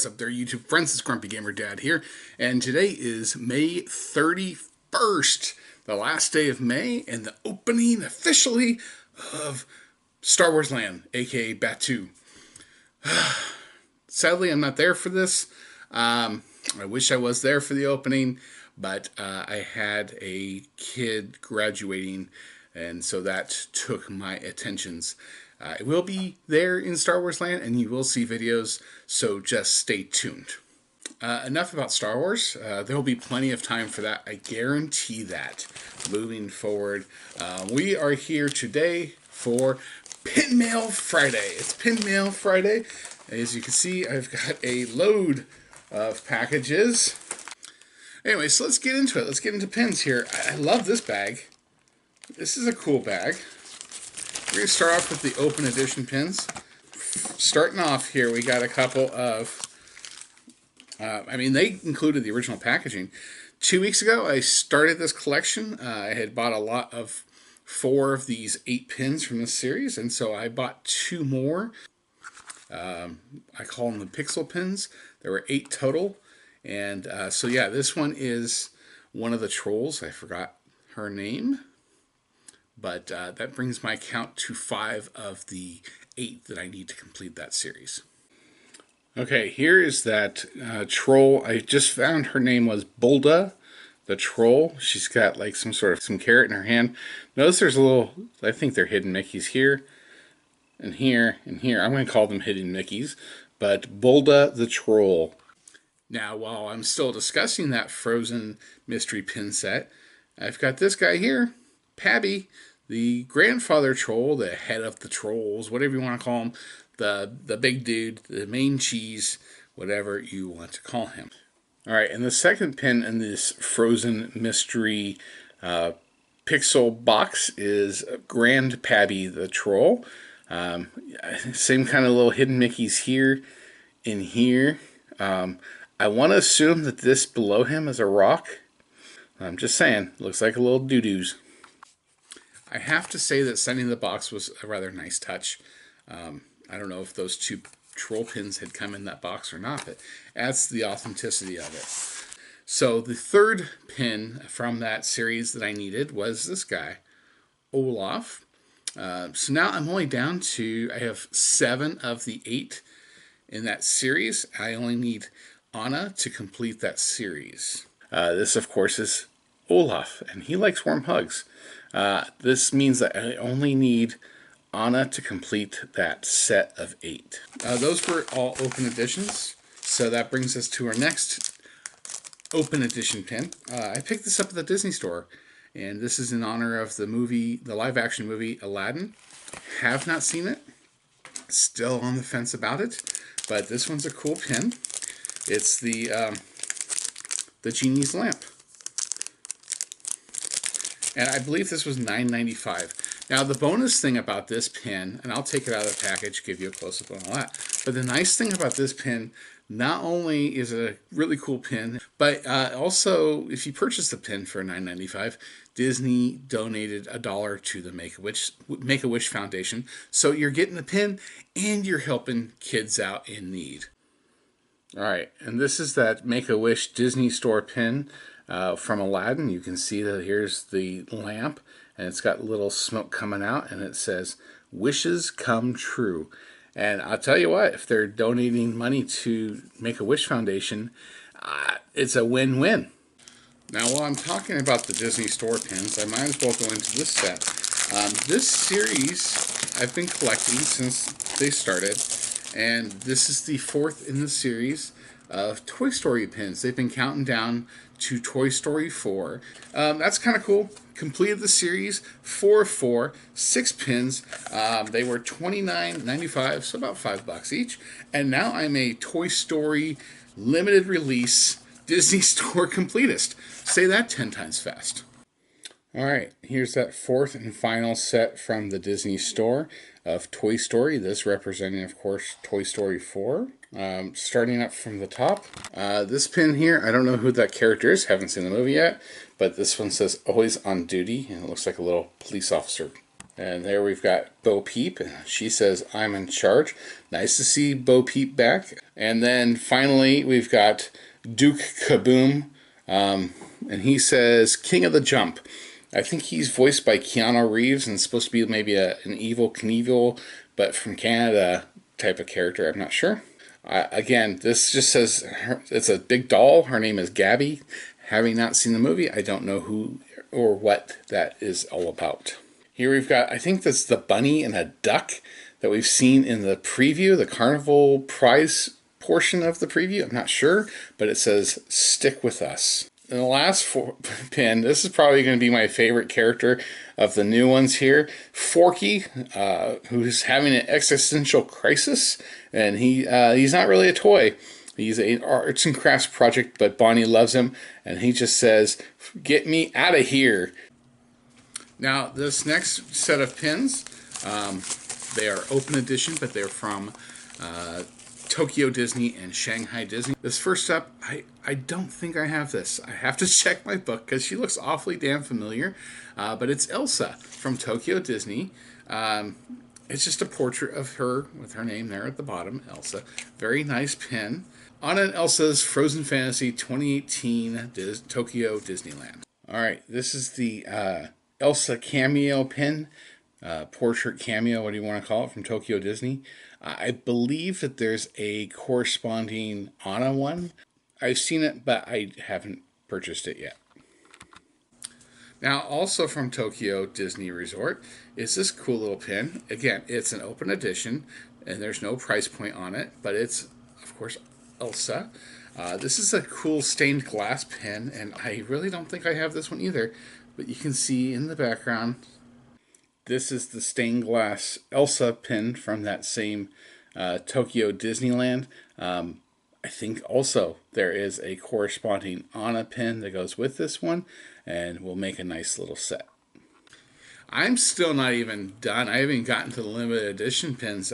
What's up there, YouTube friends? It's Grumpy Gamer Dad here, and today is May 31st, the last day of May, and the opening officially of Star Wars Land, aka Batuu. Sadly, I'm not there for this. I wish I was there for the opening, but I had a kid graduating, and so that took my attentions. I will be there in Star Wars Land, and you will see videos, so just stay tuned. Enough about Star Wars. There will be plenty of time for that. I guarantee that. Moving forward, we are here today for Pin Mail Friday. It's Pin Mail Friday. As you can see, I've got a load of packages. Anyway, so let's get into it. Let's get into pins here. I love this bag. This is a cool bag. We're going to start off with the open edition pins. Starting off here, we got a couple of, they included the original packaging. 2 weeks ago, I started this collection. I had bought a lot of 4 of these 8 pins from this series, and so I bought 2 more. I call them the pixel pins. There were 8 total. And so yeah, this one is one of the trolls. I forgot her name. But that brings my count to 5 of the 8 that I need to complete that series. Okay, here is that troll. I just found her name was Bulda, the troll. She's got like some carrot in her hand. Notice there's a little, I think they're hidden Mickeys here, and here, and here. I'm going to call them hidden Mickeys. But Bulda the troll. Now, while I'm still discussing that Frozen mystery pin set, I've got this guy here, Pabby, the grandfather troll, the head of the trolls, whatever you want to call him, the big dude, the main cheese, whatever you want to call him. All right, and the second pin in this Frozen mystery pixel box is Grand Pabby the troll. Same kind of little hidden Mickeys here, in here. I want to assume that this below him is a rock. I'm just saying, looks like a little doo-doos. I have to say that sending the box was a rather nice touch. I don't know if those 2 troll pins had come in that box or not, but adds to the authenticity of it. So the third pin from that series that I needed was this guy, Olaf. So now I'm only down to, I have 7 of the 8 in that series. I only need Anna to complete that series. This, of course, is Olaf, and he likes warm hugs. This means that I only need Anna to complete that set of 8. Those were all open editions, so that brings us to our next open edition pin. I picked this up at the Disney store, and this is in honor of the movie, the live-action movie Aladdin. Have not seen it. Still on the fence about it, but this one's a cool pin. It's the genie's lamp. And I believe this was $9.95. Now, the bonus thing about this pin, and I'll take it out of the package, give you a close-up on all that, but the nice thing about this pin, not only is it a really cool pin, but also, if you purchase the pin for $9.95, Disney donated $1 to the Make-A-Wish Foundation. So you're getting the pin, and you're helping kids out in need. All right, and this is that Make-A-Wish Disney Store pin from Aladdin. You can see that here's the lamp, and it's got little smoke coming out, and it says, "Wishes come true." And I'll tell you what, if they're donating money to Make-A-Wish Foundation, it's a win-win. Now, while I'm talking about the Disney Store pins, I might as well go into this set. This series I've been collecting since they started, and this is the 4th in the series of Toy Story pins. They've been counting down to Toy Story 4. That's kind of cool. Completed the series, 4 of 4, 6 pins. They were $29.95, so about $5 each. And now I'm a Toy Story limited release Disney Store completist. Say that 10 times fast. Alright, here's that 4th and final set from the Disney Store of Toy Story. This representing, of course, Toy Story 4. Starting up from the top. This pin here, I don't know who that character is. Haven't seen the movie yet. But this one says, "Always on duty." And it looks like a little police officer And there we've got Bo Peep. She says, I'm in charge. Nice to see Bo Peep back. And then finally, we've got Duke Kaboom. And he says, King of the Jump. I think he's voiced by Keanu Reeves and supposed to be maybe an evil Knievel, but from Canada type of character. I'm not sure. Again, this just says it's a big doll. Her name is Gabby. Having not seen the movie, I don't know who or what that is all about. Here we've got, I think that's the bunny and a duck that we've seen in the preview, the carnival prize portion of the preview. I'm not sure, but it says, stick with us. And the last pin, this is probably going to be my favorite character of the new ones here. Forky, who's having an existential crisis, and he's not really a toy. He's an arts and crafts project, but Bonnie loves him, and he just says, get me out of here. Now, this next set of pins, they are open edition, but they're from Tokyo Disney and Shanghai Disney. This first up, I don't think I have this. I have to check my book because she looks awfully damn familiar. But it's Elsa from Tokyo Disney. It's just a portrait of her with her name there at the bottom, Elsa. Very nice pin. Anna and Elsa's Frozen Fantasy 2018 Tokyo Disneyland. All right, this is the Elsa cameo pin. Portrait cameo, what do you want to call it, from Tokyo Disney. I believe that there's a corresponding Anna one. I've seen it, but I haven't purchased it yet. Now, also from Tokyo Disney Resort is this cool little pin. Again, it's an open edition, and there's no price point on it, but it's, of course, Elsa. This is a cool stained glass pin, and I really don't think I have this one either, but you can see in the background, this is the stained glass Elsa pin from that same Tokyo Disneyland. I think also there is a corresponding Anna pin that goes with this one, and we'll make a nice little set. I'm still not even done. I haven't gotten to the limited edition pins.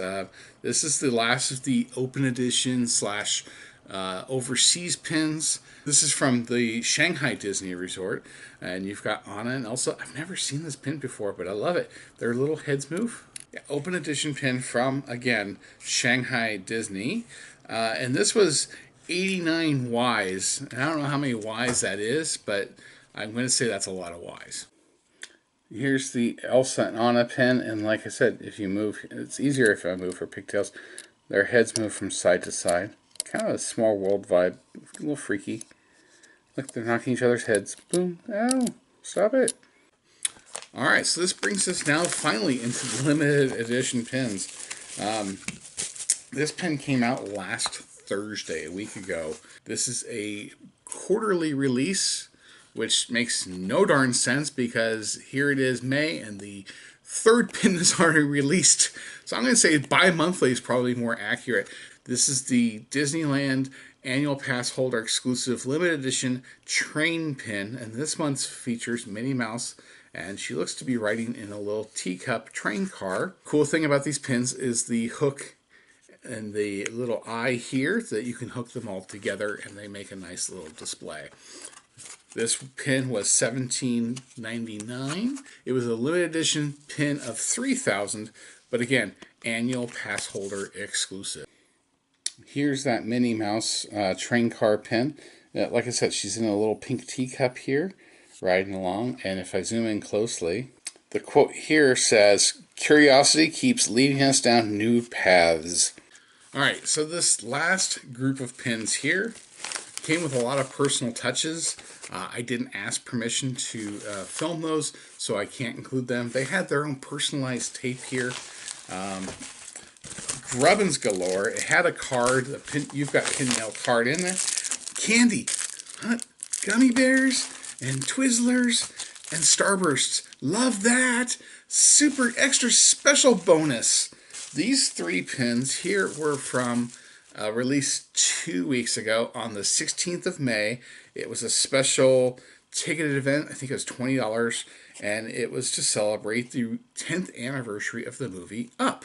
This is the last of the open edition slash overseas pins. This is from the Shanghai Disney Resort, and you've got Anna and Elsa. I've never seen this pin before, but I love it. Their little heads move. Yeah, open edition pin from, again, Shanghai Disney. And this was 89 Ys. And I don't know how many Ys that is, but I'm going to say that's a lot of Ys. Here's the Elsa and Anna pin, and like I said, if you move, it's easier if I move her pigtails. Their heads move from side to side. Kind of a small world vibe. A little freaky. Look, they're knocking each other's heads. Boom. Ow. Stop it. Alright, so this brings us now finally into the limited edition pins. This pin came out last Thursday, a week ago. This is a quarterly release, which makes no darn sense because here it is May and the third pin is already released. So I'm going to say bi-monthly is probably more accurate. This is the Disneyland Annual Pass Holder exclusive limited edition train pin, and this month features Minnie Mouse, and she looks to be riding in a little teacup train car. Cool thing about these pins is the hook and the little eye here that you can hook them all together and they make a nice little display. This pin was $17.99. It was a limited edition pin of 3,000, but again, annual pass holder exclusive. Here's that Minnie Mouse train car pin. Like I said, she's in a little pink teacup here, riding along. And if I zoom in closely, the quote here says, "Curiosity keeps leading us down new paths." All right, so this last group of pins here came with a lot of personal touches. I didn't ask permission to film those, so I can't include them. They had their own personalized tape here. Grubbins galore. It had a card. You've got pin nail card in there. Candy, gummy bears, and Twizzlers, and Starbursts. Love that. Super extra special bonus. These three pins here were from released 2 weeks ago on the 16th of May. It was a special ticketed event. I think it was $20, and it was to celebrate the 10th anniversary of the movie Up.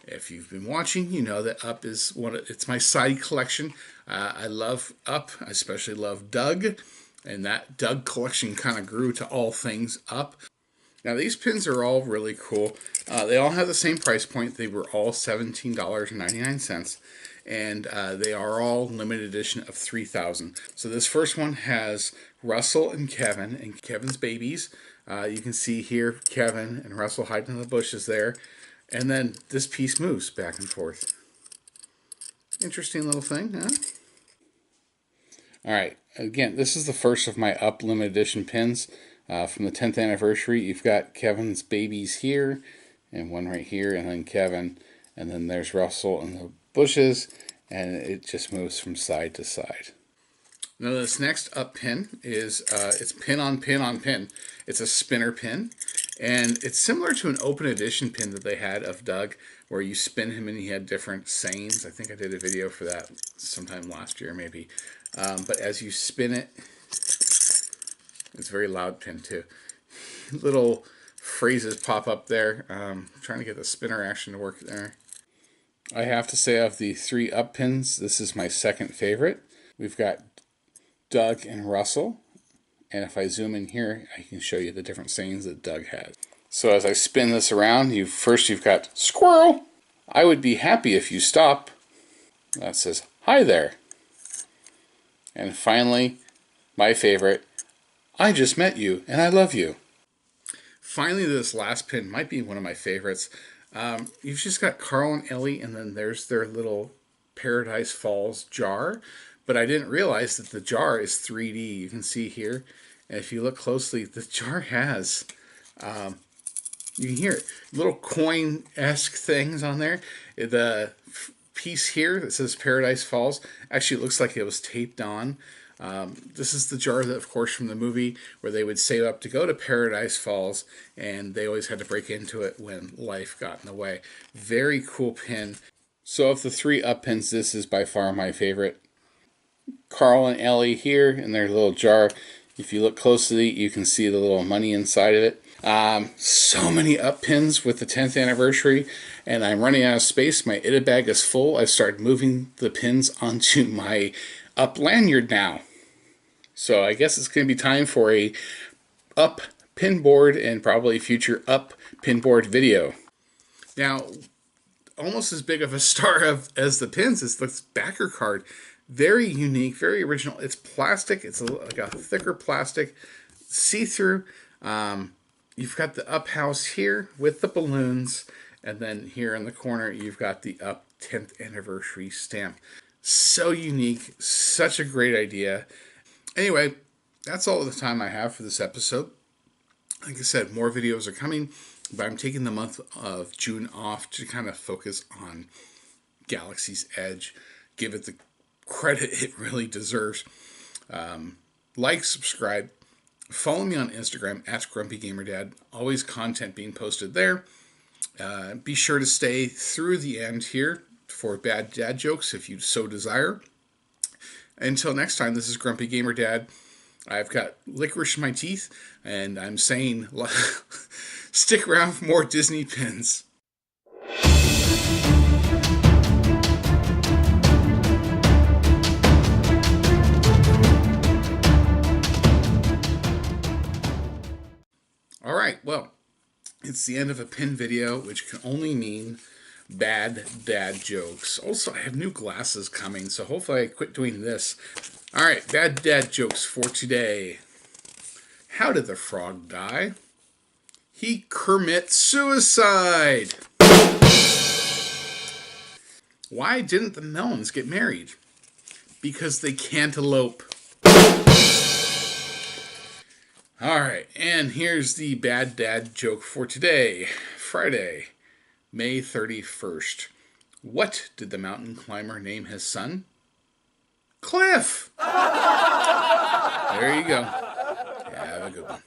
If you've been watching, you know that Up is it's my side collection. I love Up. I especially love Doug. And that Doug collection kind of grew to all things Up. Now these pins are all really cool. They all have the same price point. They were all $17.99. And they are all limited edition of 3,000. So this first one has Russell and Kevin's babies. You can see here Kevin and Russell hiding in the bushes there. And then this piece moves back and forth. Interesting little thing, huh? Alright, again, this is the first of my Up limited edition pins from the 10th anniversary. You've got Kevin's babies here, and one right here, and then Kevin, and then there's Russell in the bushes, and it just moves from side to side. Now this next Up pin is, it's pin on pin on pin. It's a spinner pin, and it's similar to an open edition pin that they had of Doug, where you spin him and he had different sayings. I think I did a video for that sometime last year maybe. But as you spin it, it's a very loud pin too. Little phrases pop up there. Trying to get the spinner action to work there. I have to say, of the 3 Up pins, this is my second favorite. We've got Doug and Russell. And if I zoom in here, I can show you the different sayings that Doug has. So as I spin this around, you've got squirrel. I would be happy if you stop. That says, hi there. And finally, my favorite, I just met you and I love you. Finally, this last pin might be one of my favorites. You've just got Carl and Ellie, and then there's their little Paradise Falls jar. But I didn't realize that the jar is 3D. You can see here. And if you look closely, the jar has, you can hear it, little coin-esque things on there. The piece here that says Paradise Falls actually looks like it was taped on. This is the jar that, of course, from the movie where they would save up to go to Paradise Falls, and they always had to break into it when life got in the way. Very cool pin. So of the 3 Up pins, this is by far my favorite. Carl and Ellie here in their little jar. If you look closely, you can see the little money inside of it. So many Up pins with the 10th anniversary, and I'm running out of space. My Ita bag is full. I've started moving the pins onto my Up lanyard now. So I guess it's going to be time for a Up pin board and probably future Up pin board video. Now, almost as big of a star as the pins is the backer card. Very unique, very original. It's plastic. It's like a thicker plastic, see-through. You've got the Up house here with the balloons, and then here in the corner you've got the Up 10th anniversary stamp. So unique, such a great idea. Anyway, that's all the time I have for this episode. Like I said, more videos are coming, but I'm taking the month of June off to kind of focus on Galaxy's Edge, give it the credit it really deserves. Like, subscribe, follow me on Instagram at GrumpyGamerDad. Always content being posted there. Be sure to stay through the end here for bad dad jokes if you so desire. Until next time, this is Grumpy Gamer Dad. I've got licorice in my teeth, and I'm saying stick around for more Disney pins. Alright, well, it's the end of a pin video, which can only mean bad dad jokes. Also, I have new glasses coming, so hopefully I quit doing this. Alright, bad dad jokes for today. How did the frog die? He commit suicide. Why didn't the melons get married? Because they can't elope. Alright, and here's the bad dad joke for today, Friday, May 31st. What did the mountain climber name his son? Cliff! There you go. Have a good one.